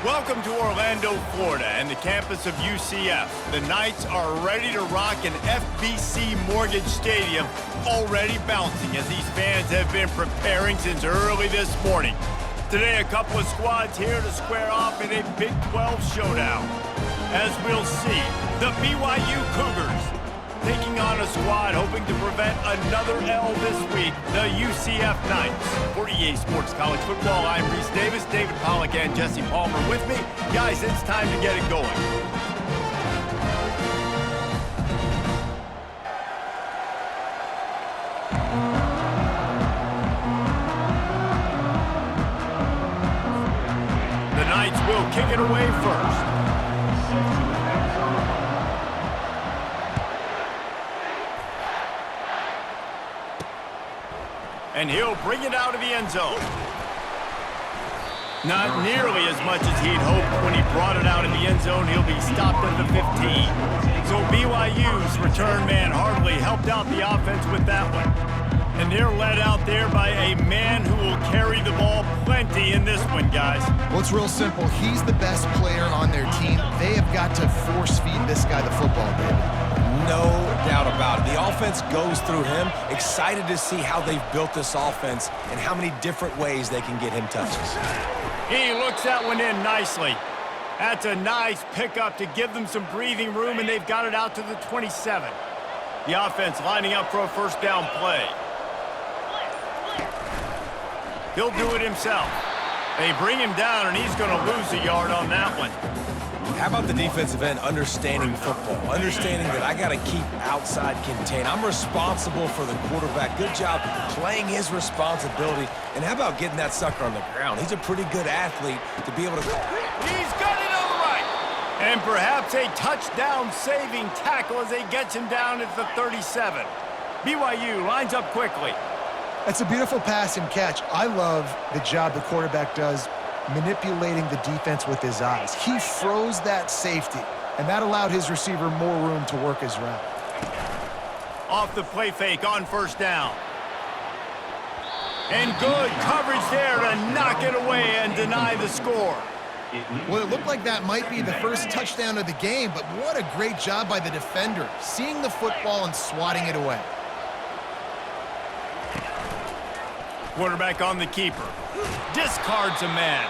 Welcome to Orlando, Florida, and the campus of UCF. The Knights are ready to rock an FBC Mortgage Stadium, already bouncing as these fans have been preparing since early this morning. Today, a couple of squads here to square off in a Big 12 showdown. As we'll see, the BYU Cougars taking on a squad hoping to prevent another L this week, the UCF Knights. For EA Sports College Football, I'm Reese Davis, David Pollack, and Jesse Palmer with me. Guys, it's time to get it going. The Knights will kick it away first. And he'll bring it out of the end zone. Not nearly as much as he'd hoped when he brought it out of the end zone. He'll be stopped at the 15. So BYU's return man hardly helped out the offense with that one. And they're led out there by a man who will carry the ball plenty in this one, guys. Well, it's real simple. He's the best player on their team. They have got to force feed this guy the football, David. No doubt about it. The offense goes through him. Excited to see how they've built this offense and how many different ways they can get him touches. He looks that one in nicely. That's a nice pickup to give them some breathing room, and they've got it out to the 27. The offense lining up for a first down play. He'll do it himself. They bring him down, and he's going to lose a yard on that one. How about the defensive end understanding football, understanding that I got to keep outside contained. I'm responsible for the quarterback. Good job playing his responsibility. And how about getting that sucker on the ground? He's a pretty good athlete to be able to... He's got it on the right. And perhaps a touchdown-saving tackle as they get him down at the 37. BYU lines up quickly. That's a beautiful pass and catch. I love the job the quarterback does manipulating the defense with his eyes. He froze that safety, and that allowed his receiver more room to work his route. Off the play fake on first down. And good coverage there to knock it away and deny the score. Well, it looked like that might be the first touchdown of the game, but what a great job by the defender, seeing the football and swatting it away. Quarterback on the keeper. Discards a man.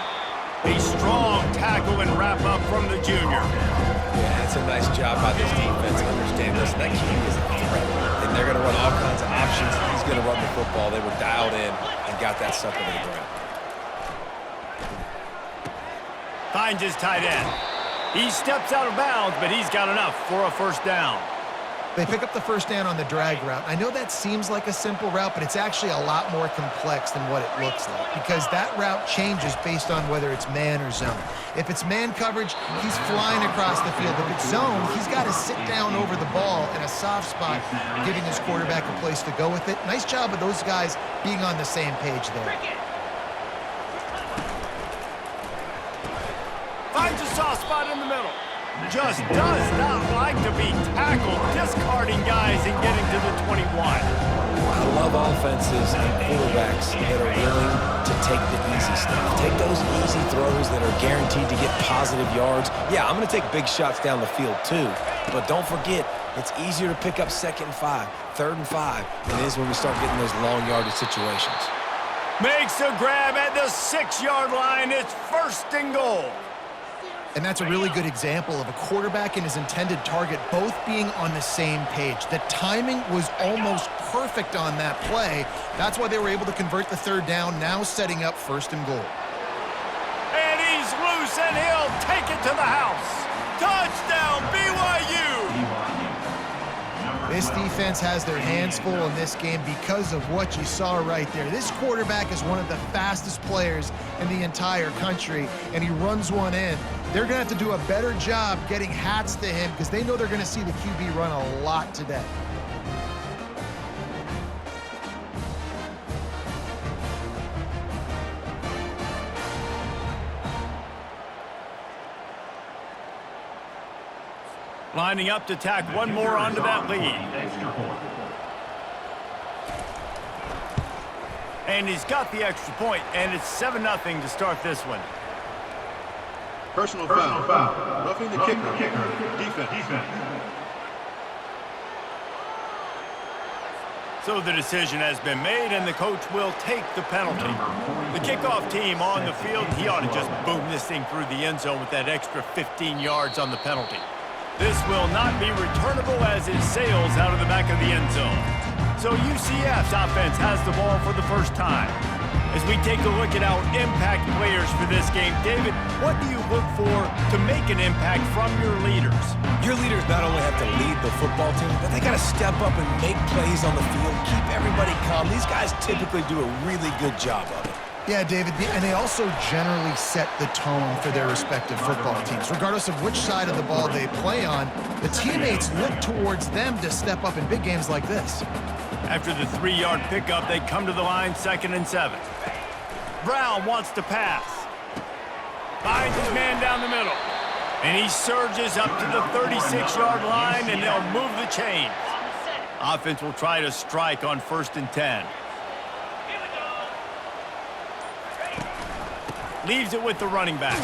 A strong tackle and wrap up from the junior. Yeah, that's a nice job by this defense. Understand this. That key is a threat. And they're going to run all kinds of options. He's going to run the football. They were dialed in and got that sucker to the ground. Finds his tight end. He steps out of bounds, but he's got enough for a first down. They pick up the first down on the drag route. I know that seems like a simple route, but it's actually a lot more complex than what it looks like because that route changes based on whether it's man or zone. If it's man coverage, he's flying across the field. If it's zone, he's got to sit down over the ball in a soft spot, giving his quarterback a place to go with it. Nice job of those guys being on the same page there. Finds a soft spot in the middle. Just does not like to be tackled, discarding guys and getting to the 21. I love offenses and quarterbacks that are willing to take the easy stuff. Take those easy throws that are guaranteed to get positive yards. Yeah, I'm going to take big shots down the field too, but don't forget, it's easier to pick up 2nd and 5, 3rd and 5 than it is when we start getting those long yardage situations. Makes a grab at the 6-yard line. It's 1st and goal. And that's a really good example of a quarterback and his intended target both being on the same page. The timing was almost perfect on that play. That's why they were able to convert the 3rd down, now setting up 1st and goal. And he's loose, and he'll take it to the house. Touchdown, BYU! This defense has their hands full in this game because of what you saw right there. This quarterback is one of the fastest players in the entire country, and he runs one in. They're going to have to do a better job getting hats to him because they know they're going to see the QB run a lot today. Lining up to tack one more onto that lead. And he's got the extra point, and it's 7-0 to start this one. Personal foul. Roughing the kicker. Defense. So the decision has been made, and the coach will take the penalty. The kickoff team on the field, he ought to just boom this thing through the end zone with that extra 15 yards on the penalty. This will not be returnable as it sails out of the back of the end zone. So UCF's offense has the ball for the first time. As we take a look at our impact players for this game, David, what do you look for to make an impact from your leaders? Your leaders not only have to lead the football team, but they got to step up and make plays on the field, keep everybody calm. These guys typically do a really good job of it. Yeah, David, and they also generally set the tone for their respective football teams. Regardless of which side of the ball they play on, the teammates look towards them to step up in big games like this. After the 3-yard pickup, they come to the line, 2nd and 7. Brown wants to pass. Finds his man down the middle. And he surges up to the 36-yard line, and they'll move the chains. Offense will try to strike on 1st and 10. Leaves it with the running back.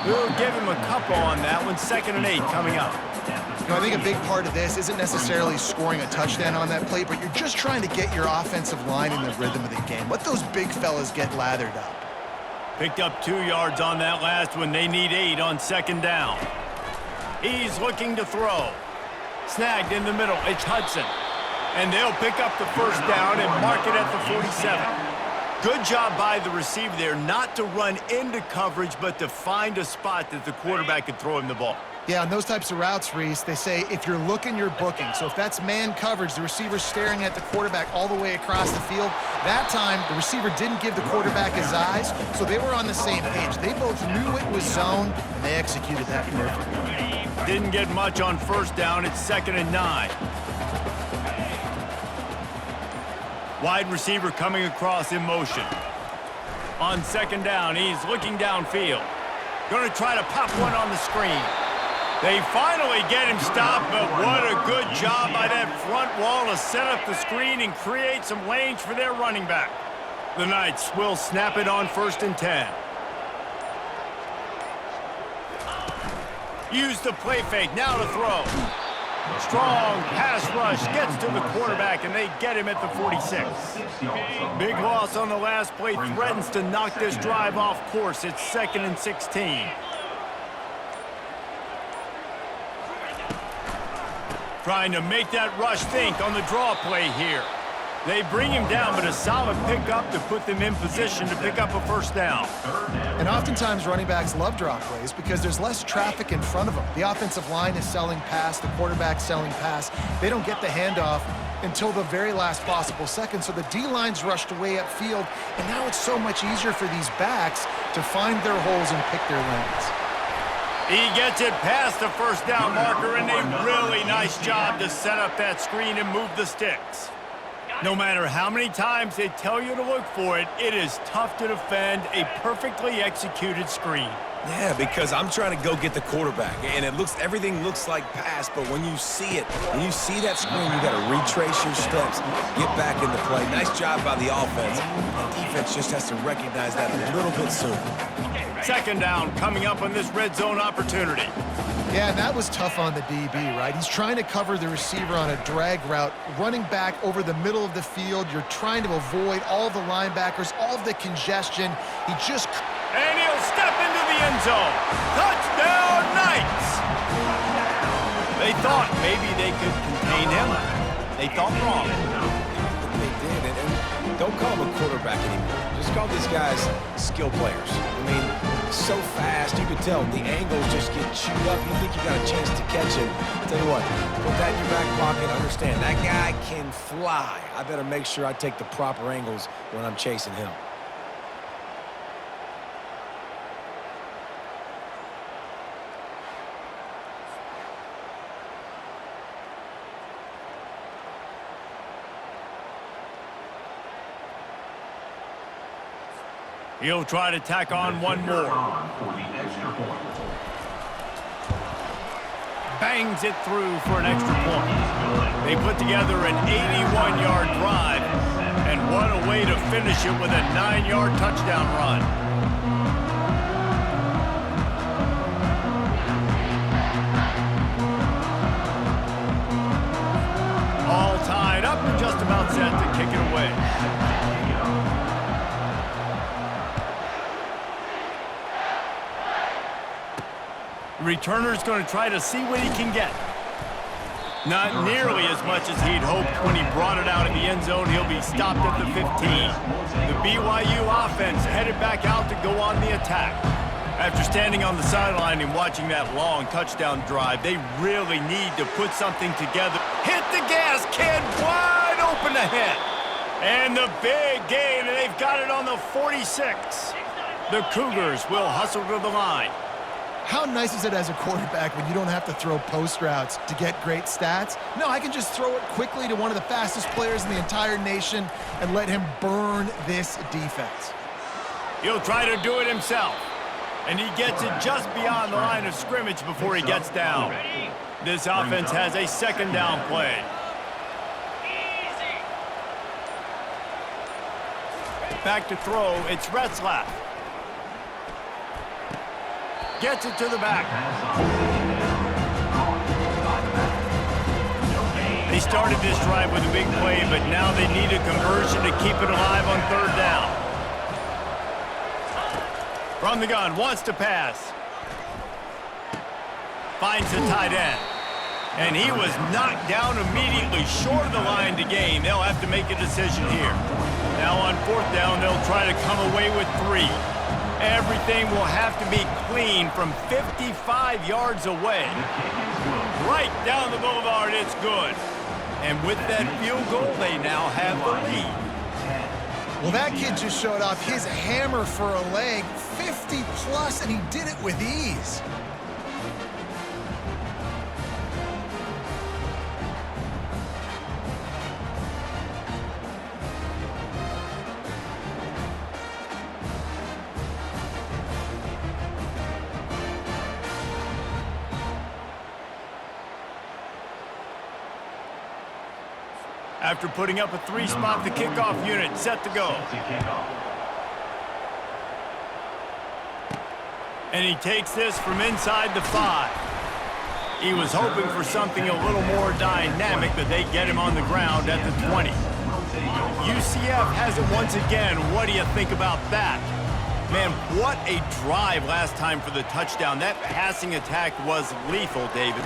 We'll give him a couple on that one. 2nd and 8 coming up. You know, I think a big part of this isn't necessarily scoring a touchdown on that play, but you're just trying to get your offensive line in the rhythm of the game. Let those big fellas get lathered up. Picked up 2 yards on that last one. They need 8 on 2nd down. He's looking to throw. Snagged in the middle. It's Hudson. And they'll pick up the 1st down and mark it at the 47. Good job by the receiver there not to run into coverage, but to find a spot that the quarterback could throw him the ball. Yeah, on those types of routes, Reese, they say if you're looking, you're booking. So if that's man coverage, the receiver's staring at the quarterback all the way across the field. That time, the receiver didn't give the quarterback his eyes, so they were on the same page. They both knew it was zone, and they executed that perfectly. Didn't get much on 1st down. It's 2nd and 9. Wide receiver coming across in motion. On 2nd down, he's looking downfield. Going to try to pop one on the screen. They finally get him stopped, but what a good job by that front wall to set up the screen and create some lanes for their running back. The Knights will snap it on 1st and 10. Use the play fake, now to throw. Strong pass rush gets to the quarterback, and they get him at the 46. Big loss on the last play, threatens to knock this drive off course. It's 2nd and 16. Trying to make that rush think on the draw play here. They bring him down, but a solid pickup to put them in position to pick up a 1st down. And oftentimes running backs love draw plays because there's less traffic in front of them. The offensive line is selling pass, the quarterback's selling pass. They don't get the handoff until the very last possible second, so the D-line's rushed away upfield, and now it's so much easier for these backs to find their holes and pick their lanes. He gets it past the 1st down marker, and a really nice job to set up that screen and move the sticks. No matter how many times they tell you to look for it, it is tough to defend a perfectly executed screen. Yeah, because I'm trying to go get the quarterback, and everything looks like pass, but when you see it, when you see that screen, you got to retrace your steps, get back into play. Nice job by the offense. The defense just has to recognize that a little bit sooner. 2nd down coming up on this red zone opportunity. Yeah, and that was tough on the DB, right? He's trying to cover the receiver on a drag route, running back over the middle of the field. You're trying to avoid all the linebackers, all of the congestion. He just... And he'll step into the end zone. Touchdown, Knights! They thought maybe they could contain him. They thought wrong. They did, and don't call him a quarterback anymore. Just call these guys skill players. I mean, so fast, you can tell the angles just get chewed up. You think you got a chance to catch him. I'll tell you what, put that in your back pocket. Understand, that guy can fly. I better make sure I take the proper angles when I'm chasing him. He'll try to tack on one more. Bangs it through for an extra point. They put together an 81-yard drive, and what a way to finish it with a 9-yard touchdown run. They're just about set to kick it away. The returner's going to try to see what he can get. Not nearly as much as he'd hoped when he brought it out in the end zone. He'll be stopped at the 15. The BYU offense headed back out to go on the attack. After standing on the sideline and watching that long touchdown drive, they really need to put something together. Hit the gas, kid! Wide open ahead. And the big gain, and they've got it on the 46. The Cougars will hustle to the line. How nice is it as a quarterback when you don't have to throw post routes to get great stats? No, I can just throw it quickly to one of the fastest players in the entire nation and let him burn this defense. He'll try to do it himself. And he gets it just beyond the line of scrimmage before he gets down. This offense has a second down play. Back to throw, it's Retzlaff. Gets it to the back. They started this drive with a big play, but now they need a conversion to keep it alive on third down. From the gun, wants to pass. Finds the tight end. And he was knocked down immediately short of the line to gain. They'll have to make a decision here. Now on fourth down, they'll try to come away with 3. Everything will have to be clean from 55 yards away. Right down the boulevard, it's good. And with that field goal, they now have the lead. Well, that kid just showed off his hammer for a leg, 50-plus, and he did it with ease. After putting up a 3-spot, the kickoff unit set to go. And he takes this from inside the 5. He was hoping for something a little more dynamic, but they get him on the ground at the 20. UCF has it once again. What do you think about that? Man, what a drive last time for the touchdown. That passing attack was lethal, David.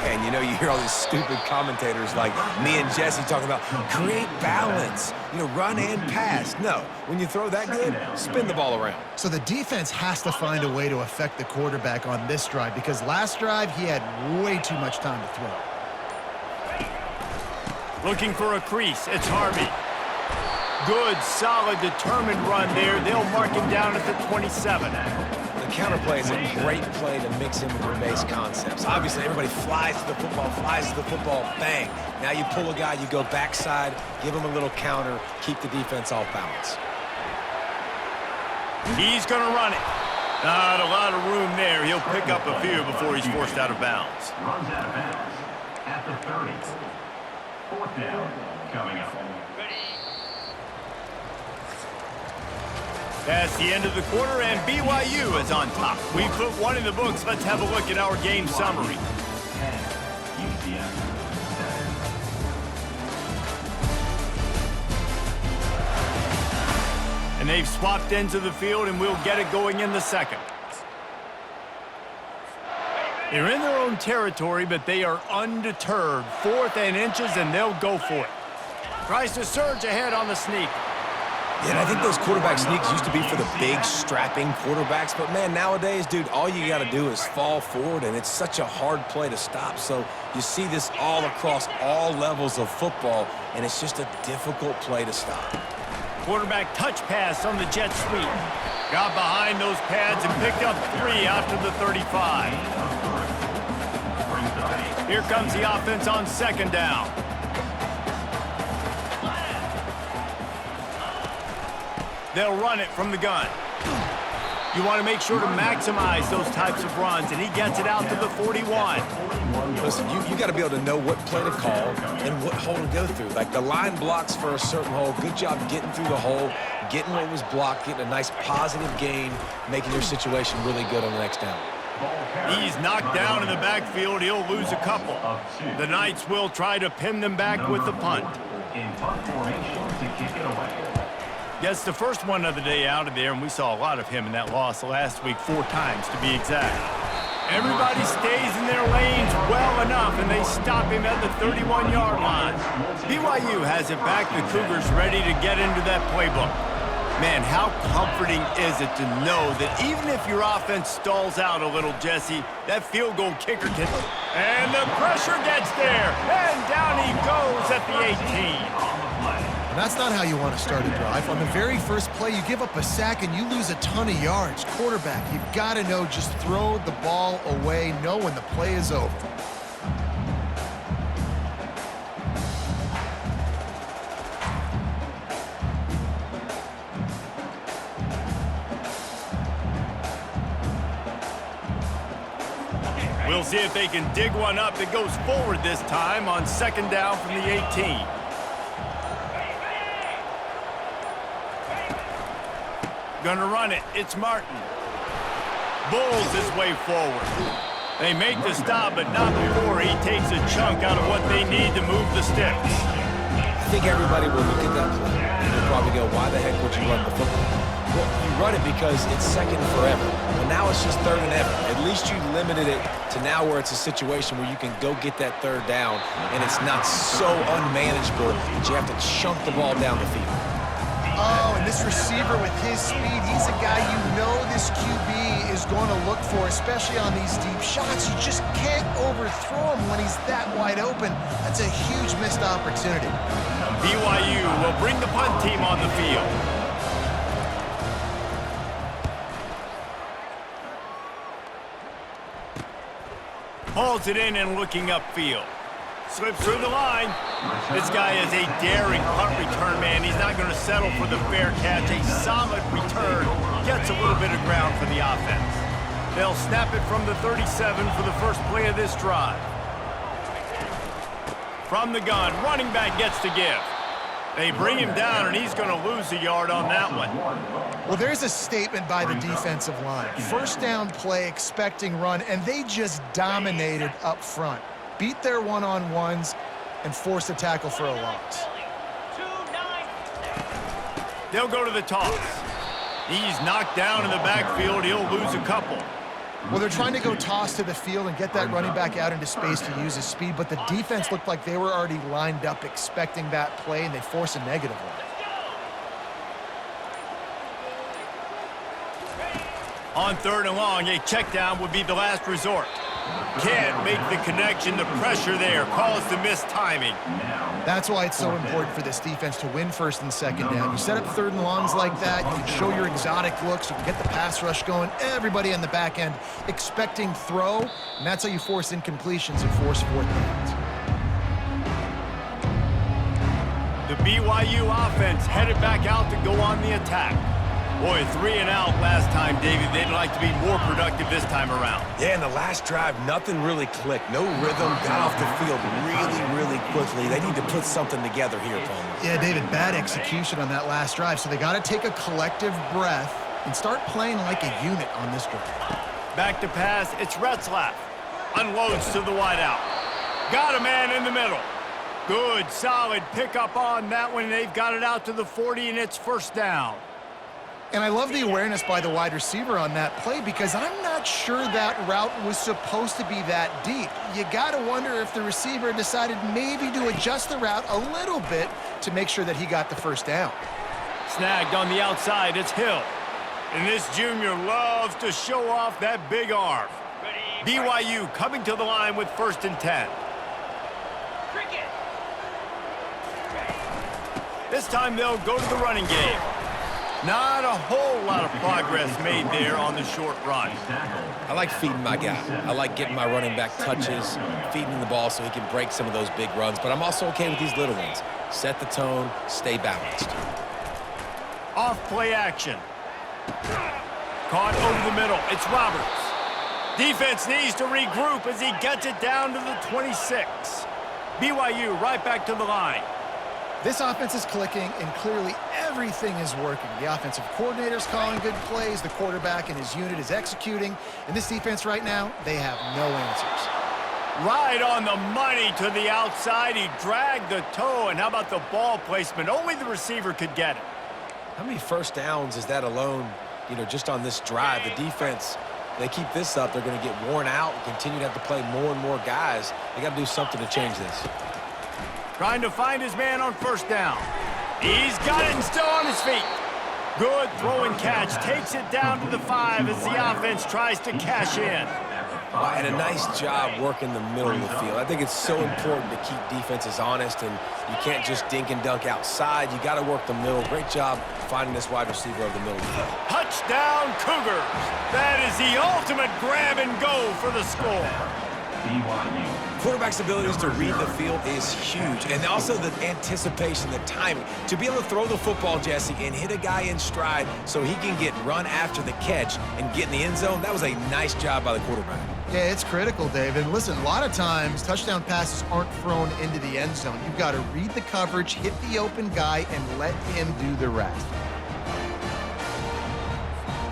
And you know, you hear all these stupid commentators like me and Jesse talking about create balance, you know, run and pass. No, when you throw that good, spin the ball around. So the defense has to find a way to affect the quarterback on this drive because last drive he had way too much time to throw. Looking for a crease, it's Harvey. Good, solid, determined run there. They'll mark him down at the 27. The counterplay is a great play to mix in with your base concepts. Obviously, everybody flies to the football, bang. Now you pull a guy, you go backside, give him a little counter, keep the defense off balance. He's going to run it. Not a lot of room there. He'll pick up a few before he's forced out of bounds. Runs out of bounds at the 30. Fourth down coming up. That's the end of the quarter, and BYU is on top. We put one in the books. Let's have a look at our game summary. And they've swapped ends of the field, and we'll get it going in the second. They're in their own territory, but they are undeterred. 4th and inches, and they'll go for it. Tries to surge ahead on the sneak. Yeah, and I think those quarterback sneaks used to be for the big, strapping quarterbacks. But, man, nowadays, dude, all you got to do is fall forward, and it's such a hard play to stop. So you see this all across all levels of football, and it's just a difficult play to stop. Quarterback touch pass on the jet sweep. Got behind those pads and picked up 3 out to the 35. Here comes the offense on second down. They'll run it from the gun. You want to make sure to maximize those types of runs, and he gets it out to the 41. Listen, you got to be able to know what play to call and what hole to go through. Like the line blocks for a certain hole. Good job getting through the hole, getting what was blocked, getting a nice positive gain, making your situation really good on the next down. He's knocked down in the backfield. He'll lose a couple. The Knights will try to pin them back with the punt. in punt formation to kick it away. Gets the first one of the day out of there, and we saw a lot of him in that loss last week, 4 times to be exact. Everybody stays in their lanes well enough, and they stop him at the 31-yard line. BYU has it back. The Cougars ready to get into that playbook. Man, how comforting is it to know that even if your offense stalls out a little, Jesse, that field goal kicker can... And the pressure gets there, and down he goes at the 18. And that's not how you want to start a drive. On the very first play, you give up a sack and you lose a ton of yards. Quarterback, you've got to know, just throw the ball away, know when the play is over. We'll see if they can dig one up that goes forward this time on second down from the 18. Gonna run it. It's Martin. Bulls his way forward. They make the stop, but not before he takes a chunk out of what they need to move the sticks. I think everybody will look at that play and they'll probably go, why the heck would you run the football? Well, you run it because it's second and forever. Well, now it's just third and ever. At least you limited it to now where it's a situation where you can go get that third down and it's not so unmanageable that you have to chunk the ball down the field. Oh, and this receiver with his speed, he's a guy you know this QB is going to look for, especially on these deep shots. You just can't overthrow him when he's that wide open. That's a huge missed opportunity. BYU will bring the punt team on the field. Hauls it in and looking upfield. Slips through the line. This guy is a daring punt return man. He's not going to settle for the fair catch. A solid return. Gets a little bit of ground for the offense. They'll snap it from the 37 for the first play of this drive. From the gun, running back gets to give. They bring him down, and he's going to lose a yard on that one. Well, there's a statement by the defensive line. First down play, expecting run, and they just dominated up front. Beat their one-on-ones and force a tackle for a loss. They'll go to the toss. He's knocked down in the backfield. He'll lose a couple. Well, they're trying to go toss to the field and get that running back out into space to use his speed, but the defense looked like they were already lined up expecting that play, and they force a negative one. On third and long, a check down would be the last resort. Can't make the connection. The pressure there caused the missed timing. That's why it's so important for this defense to win first and second down. You set up third and longs like that, you can show your exotic looks, you can get the pass rush going, everybody on the back end expecting throw, and that's how you force incompletions and force fourth downs. The BYU offense headed back out to go on the attack. Boy, 3 and out last time, David. They'd like to be more productive this time around. Yeah, in the last drive, nothing really clicked. No rhythm, got off the field really quickly. They need to put something together here, Tony. Yeah, David, bad execution on that last drive, so they got to take a collective breath and start playing like a unit on this drive. Back to pass, it's Retzlaff. Unloads to the wideout. Got a man in the middle. Good, solid pickup on that one. They've got it out to the 40, and it's first down. And I love the awareness by the wide receiver on that play because I'm not sure that route was supposed to be that deep. You got to wonder if the receiver decided maybe to adjust the route a little bit to make sure that he got the first down. Snagged on the outside, it's Hill. And this junior loves to show off that big arm. BYU coming to the line with first and 10. This time they'll go to the running game. Not a whole lot of progress made there on the short run. I like feeding my guy. I like getting my running back touches, feeding him the ball so he can break some of those big runs. But I'm also okay with these little ones. Set the tone, stay balanced. Off play action. Caught over the middle. It's Roberts. Defense needs to regroup as he gets it down to the 26. BYU right back to the line. This offense is clicking, and clearly everything is working. The offensive coordinator's calling good plays, the quarterback and his unit is executing, and this defense right now, they have no answers. Right on the money to the outside. He dragged the toe, and how about the ball placement? Only the receiver could get it. How many first downs is that alone, just on this drive? The defense, they keep this up, they're going to get worn out and continue to have to play more and more guys. They got to do something to change this. Trying to find his man on first down. He's got it and still on his feet. Good throw and catch. Takes it down to the 5 as the offense tries to cash in. And a nice job working the middle of the field. I think it's so important to keep defenses honest, and you can't just dink and dunk outside. You got to work the middle. Great job finding this wide receiver over the middle of the field. Touchdown, Cougars. That is the ultimate grab and go for the score. BYU. Quarterback's abilities to read the field is huge, and also the anticipation, the timing. To be able to throw the football, Jesse, and hit a guy in stride so he can get run after the catch and get in the end zone, that was a nice job by the quarterback. Yeah, it's critical, David. Listen, a lot of times touchdown passes aren't thrown into the end zone. You've got to read the coverage, hit the open guy, and let him do the rest.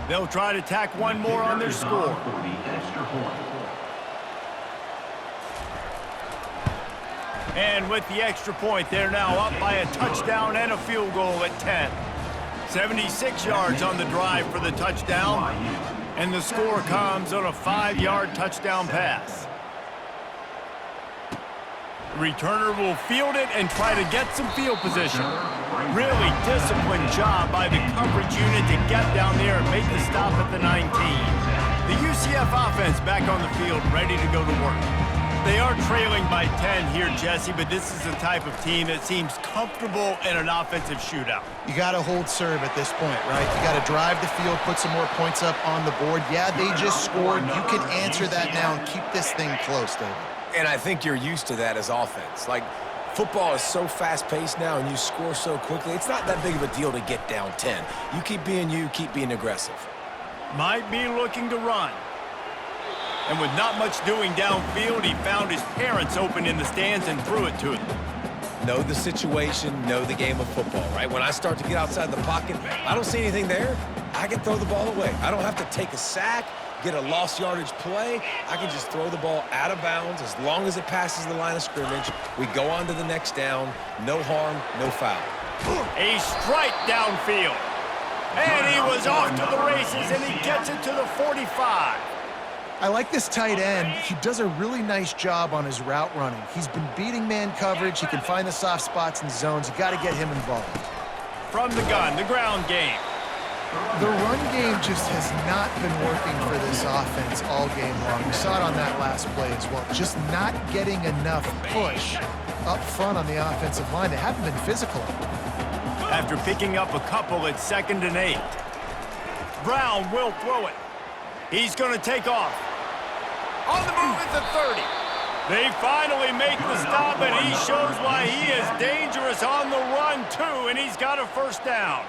They'll try to tack one more on their score. For the extra point. And with the extra point, they're now up by a touchdown and a field goal at 10. 76 yards on the drive for the touchdown. And the score comes on a 5-yard touchdown pass. Returner will field it and try to get some field position. Really disciplined job by the coverage unit to get down there and make the stop at the 19. The UCF offense back on the field, ready to go to work. They are trailing by 10 here, Jesse, but this is the type of team that seems comfortable in an offensive shootout. You got to hold serve at this point, right? You got to drive the field, put some more points up on the board. Yeah, they just scored. You can answer that now and keep this thing close, David. And I think you're used to that as offense. Like, football is so fast-paced now and you score so quickly, it's not that big of a deal to get down 10. You keep being aggressive. Might be looking to run. And with not much doing downfield, he found his parents open in the stands and threw it to them. Know the situation, know the game of football, right? When I start to get outside the pocket, I don't see anything there, I can throw the ball away. I don't have to take a sack, get a lost yardage play. I can just throw the ball out of bounds as long as it passes the line of scrimmage. We go on to the next down. No harm, no foul. A strike downfield. And he was off to the races, and he gets it to the 45. I like this tight end. He does a really nice job on his route running. He's been beating man coverage. He can find the soft spots and zones. You got to get him involved. From the gun, the ground game. The run game just has not been working for this offense all game long. We saw it on that last play as well. Just not getting enough push up front on the offensive line. They haven't been physical. After picking up a couple at 2nd and 8. Brown will throw it. He's going to take off. On the move at the 30. They finally make the stop, and he shows why he is dangerous on the run, too, and he's got a first down.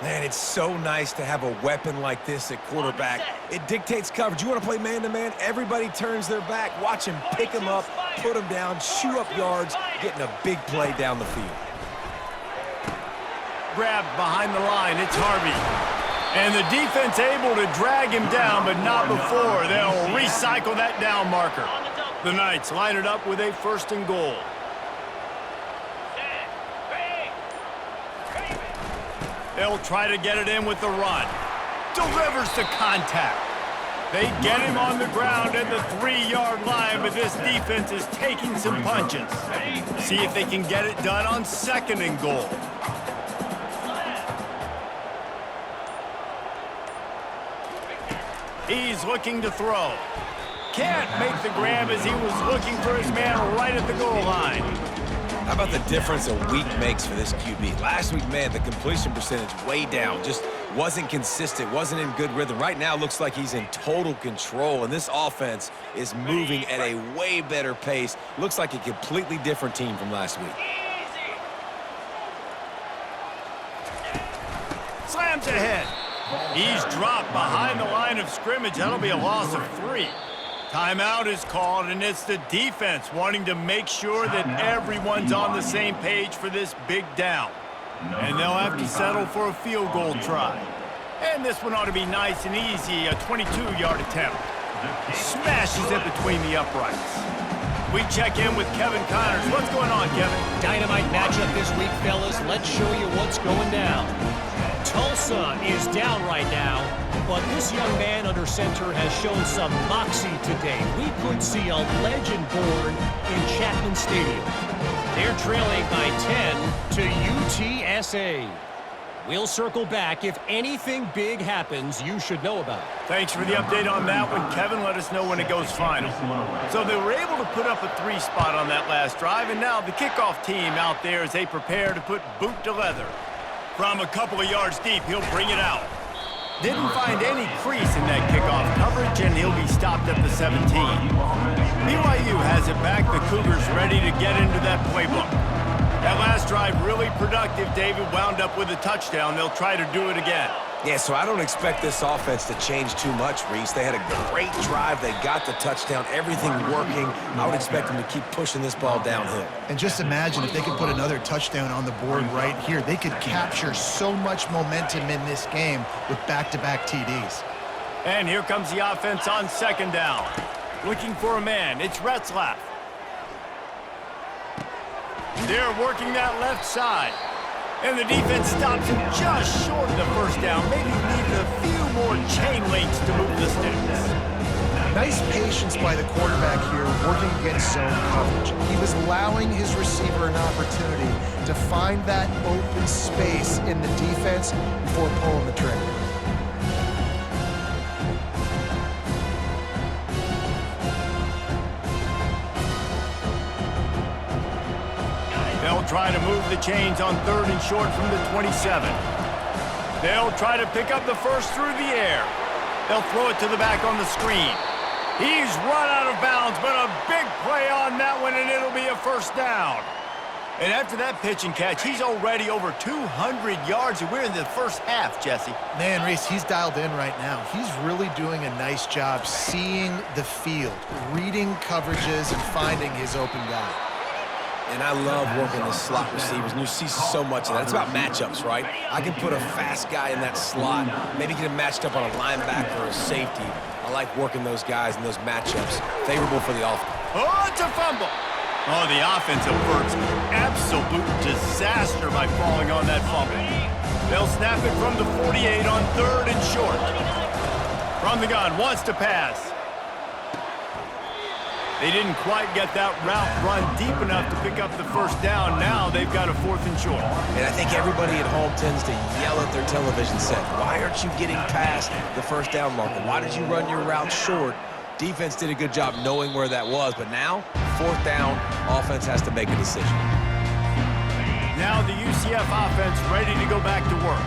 Man, it's so nice to have a weapon like this at quarterback. It dictates coverage. You want to play man-to-man? Everybody turns their back. Watch him pick him up, put him down, shoot up yards, getting a big play down the field. Grabbed behind the line. It's Harvey. And the defense able to drag him down, but not before. They'll recycle that down marker. The Knights line it up with a 1st and goal. They'll try to get it in with the run. Delivers to contact. They get him on the ground at the 3-yard line, but this defense is taking some punches. See if they can get it done on 2nd and goal. He's looking to throw. Can't make the grab as he was looking for his man right at the goal line. How about the difference a week makes for this QB? Last week, man, the completion percentage way down. Just wasn't consistent, wasn't in good rhythm. Right now, looks like he's in total control, and this offense is moving at a way better pace. Looks like a completely different team from last week. Slams ahead. He's dropped behind the line of scrimmage. That'll be a loss of 3. Timeout is called, and it's the defense wanting to make sure that everyone's on the same page for this big down. And they'll have to settle for a field goal try. And this one ought to be nice and easy, a 22-yard attempt. Smashes it between the uprights. We check in with Kevin Connors. What's going on, Kevin? Dynamite matchup this week, fellas. Let's show you what's going down. Tulsa is down right now, but this young man under center has shown some moxie today. We could see a legend born in Chapman Stadium. They're trailing by 10 to UTSA. We'll circle back. If anything big happens, you should know about it. Thanks for the update on that one, Kevin. Let us know when it goes final. So they were able to put up a 3 spot on that last drive, and now the kickoff team out there as they prepare to put boot to leather. From a couple of yards deep, he'll bring it out. Didn't find any crease in that kickoff coverage, and he'll be stopped at the 17. BYU has it back. The Cougars ready to get into that playbook. That last drive really productive. David wound up with a touchdown. They'll try to do it again. Yeah, so I don't expect this offense to change too much, Reese. They had a great drive. They got the touchdown. Everything working. I would expect them to keep pushing this ball downhill. And just imagine if they could put another touchdown on the board right here. They could capture so much momentum in this game with back-to-back TDs. And here comes the offense on 2nd down. Looking for a man. It's Retzlaff. They're working that left side. And the defense stops him just short of the 1st down. Maybe needed a few more chain links to move the sticks. Nice patience by the quarterback here, working against zone coverage. He was allowing his receiver an opportunity to find that open space in the defense before pulling the trigger. They'll try to move the chains on 3rd and short from the 27. They'll try to pick up the first through the air. They'll throw it to the back on the screen. He's run out of bounds, but a big play on that one, and it'll be a 1st down. And after that pitch and catch, he's already over 200 yards, and we're in the 1st half, Jesse. Man, Reese, he's dialed in right now. He's really doing a nice job seeing the field, reading coverages, and finding his open guy. And I love working the slot receivers, and you see so much of that. It's about matchups, right? I can put a fast guy in that slot, maybe get him matched up on a linebacker or a safety. I like working those guys in those matchups. Favorable for the offense. Oh, it's a fumble. Oh, the offense averts absolute disaster by falling on that fumble. They'll snap it from the 48 on 3rd and short. From the gun, wants to pass. They didn't quite get that route run deep enough to pick up the 1st down. Now they've got a 4th and short. And I think everybody at home tends to yell at their television set. Why aren't you getting past the 1st down marker? Why did you run your route short? Defense did a good job knowing where that was, but now, 4th down, offense has to make a decision. Now the UCF offense ready to go back to work.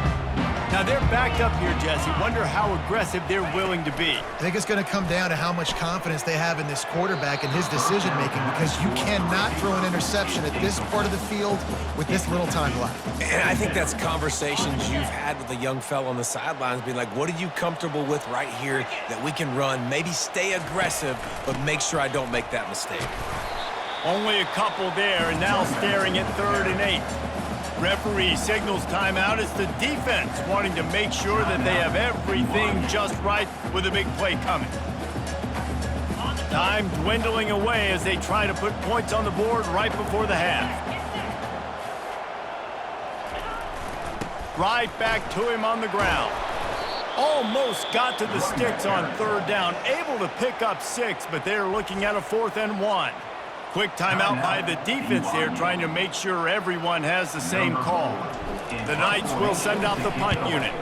Now they're backed up here, Jesse. Wonder how aggressive they're willing to be. I think it's going to come down to how much confidence they have in this quarterback and his decision-making, because you cannot throw an interception at this part of the field with this little time left. And I think that's conversations you've had with a young fella on the sidelines, being like, what are you comfortable with right here that we can run? Maybe stay aggressive, but make sure I don't make that mistake. Only a couple there, and now staring at 3rd and 8. Referee signals timeout. It's the defense wanting to make sure that they have everything just right with a big play coming. Time dwindling away as they try to put points on the board right before the half. Right back to him on the ground. Almost got to the sticks on 3rd down. Able to pick up 6, but they're looking at a 4th and 1. Quick timeout by the defense there, trying to make sure everyone has the same call. The Knights will send out the punt unit.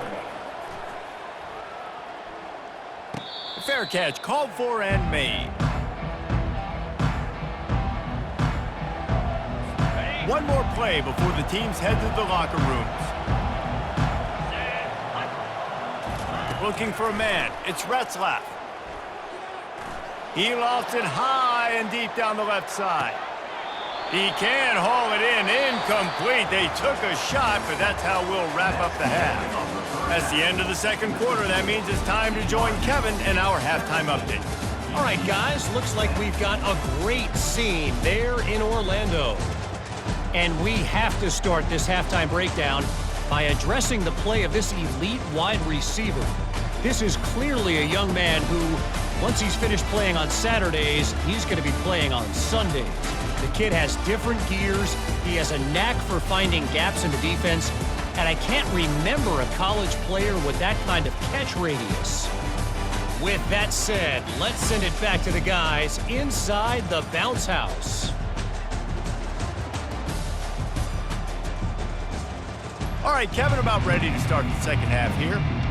Fair catch called for and made. One more play before the teams head to the locker rooms. Looking for a man. It's Retzlaff. He lofts it high and deep down the left side. He can haul it in. Incomplete. They took a shot, but that's how we'll wrap up the half. That's the end of the 2nd quarter. That means it's time to join Kevin in our halftime update. All right, guys, looks like we've got a great scene there in Orlando. And we have to start this halftime breakdown by addressing the play of this elite wide receiver. This is clearly a young man who Once he's finished playing on Saturdays, he's going to be playing on Sundays. The kid has different gears. He has a knack for finding gaps in the defense, and I can't remember a college player with that kind of catch radius. With that said, let's send it back to the guys inside the bounce house. All right, Kevin, about ready to start the second half here.